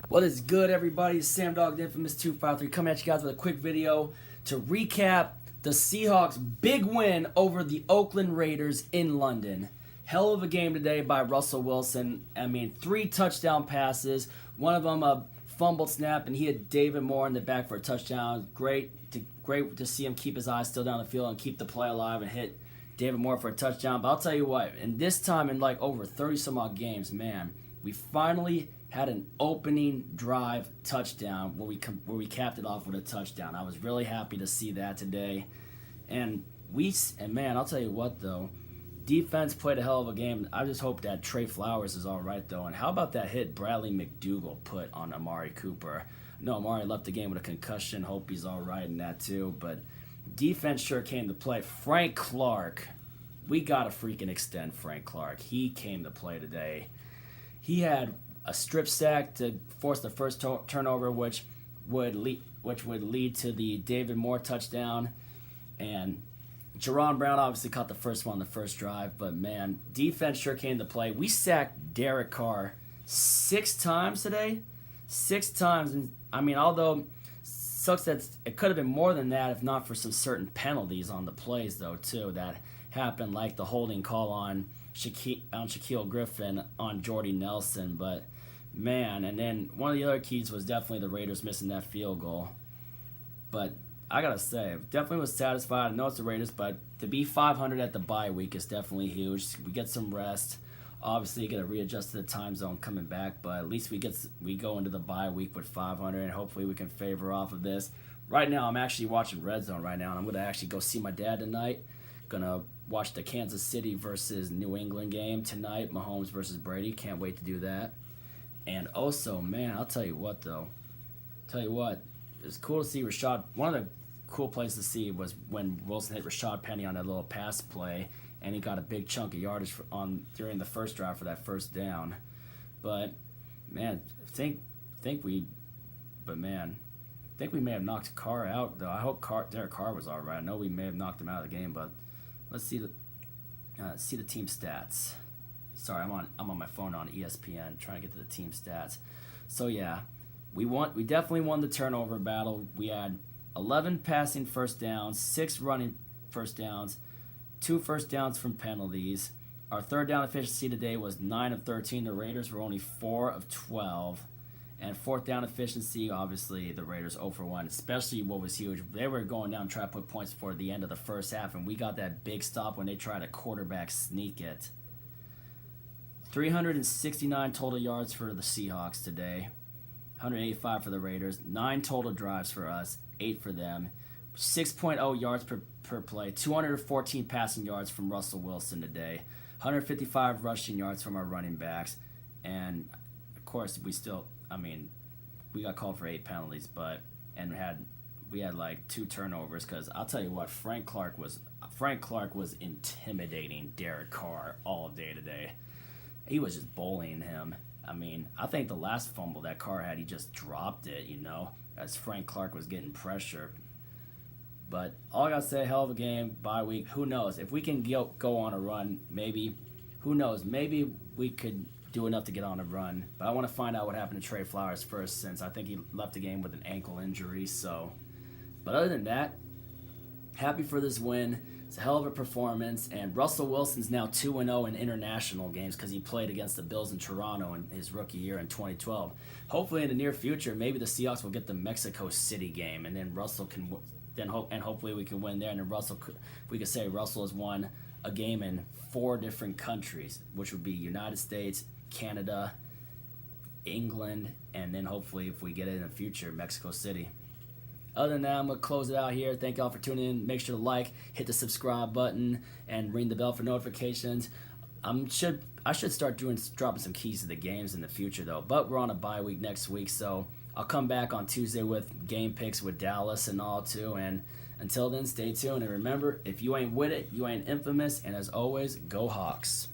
What is good, everybody? It's Sam Dog, the infamous 253, coming at you guys with a quick video to recap the Seahawks' big win over the Oakland Raiders in London. Hell of a game today by Russell Wilson. I mean, 3 touchdown passes, one of them a fumbled snap, and he had David Moore in the back for a touchdown. Great to see him keep his eyes still down the field and keep the play alive and hit David Moore for a touchdown. But I'll tell you what, and this time in like over 30 some odd games, man, we finally had an opening drive touchdown where we capped it off with a touchdown. I was really happy to see that today. And man, I'll tell you what though, defense played a hell of a game. I just hope that Trey Flowers is all right though. And how about that hit Bradley McDougald put on Amari Cooper? No, Amari left the game with a concussion. Hope he's all right in that too. But defense sure came to play. Frank Clark, we got to freaking extend Frank Clark. He came to play today. He had a strip sack to force the first turnover, which would lead to the David Moore touchdown, and Jerron Brown obviously caught the first one on the first drive. But man, defense sure came to play. We sacked Derek Carr 6 times today, 6 times, and I mean, although sucks that it could have been more than that if not for some certain penalties on the plays though too that happened, like the holding call on Shaquille Griffin on Jordy Nelson. But man, and then one of the other keys was definitely the Raiders missing that field goal. But I gotta say, definitely was satisfied. I know it's the Raiders, but to be 500 at the bye week is definitely huge. We get some rest. Obviously, you got to readjust to the time zone coming back, but at least we go into the bye week with 500, and hopefully we can favor off of this. Right now, I'm actually watching Red Zone right now, and I'm gonna actually go see my dad tonight. Gonna watch the Kansas City versus New England game tonight. Mahomes versus Brady. Can't wait to do that. And also, man, I'll tell you what though. It's cool to see Rashad. One of the cool plays to see was when Wilson hit Rashad Penny on that little pass play, and he got a big chunk of yardage during the first drive for that first down. But man, think we may have knocked Carr out though. I hope Derek Carr was all right. I know we may have knocked him out of the game, but let's see the team stats. Sorry, I'm on my phone on ESPN trying to get to the team stats. So yeah, we definitely won the turnover battle. We had 11 passing first downs, 6 running first downs, 2 first downs from penalties. Our third down efficiency today was 9 of 13. The Raiders were only 4 of 12. And fourth down efficiency, obviously the Raiders 0 for 1, especially what was huge. They were going down trying to put points for the end of the first half, and we got that big stop when they tried to quarterback sneak it. 369 total yards for the Seahawks today, 185 for the Raiders, 9 total drives for us, 8 for them, 6.0 yards per play, 214 passing yards from Russell Wilson today, 155 rushing yards from our running backs, and of course we got called for 8 penalties, we had like 2 turnovers, because I'll tell you what, Frank Clark was intimidating Derek Carr all day today. He was just bullying him. I mean, I think the last fumble that Carr had, he just dropped it, as Frank Clark was getting pressure. But all I got to say, hell of a game, bye week. Who knows? If we can go on a run, maybe, who knows? Maybe we could do enough to get on a run. But I want to find out what happened to Trey Flowers first, since I think he left the game with an ankle injury. But other than that, happy for this win. It's a hell of a performance, and Russell Wilson's now 2-0 in international games because he played against the Bills in Toronto in his rookie year in 2012. Hopefully in the near future, maybe the Seahawks will get the Mexico City game, and then Russell can hopefully we can win there, and then we could say Russell has won a game in 4 different countries, which would be United States, Canada, England, and then hopefully if we get it in the future, Mexico City. Other than that, I'm going to close it out here. Thank y'all for tuning in. Make sure to like, hit the subscribe button, and ring the bell for notifications. I should start dropping some keys to the games in the future, though. But we're on a bye week next week, so I'll come back on Tuesday with game picks with Dallas and all, too. And until then, stay tuned. And remember, if you ain't with it, you ain't infamous. And as always, go Hawks.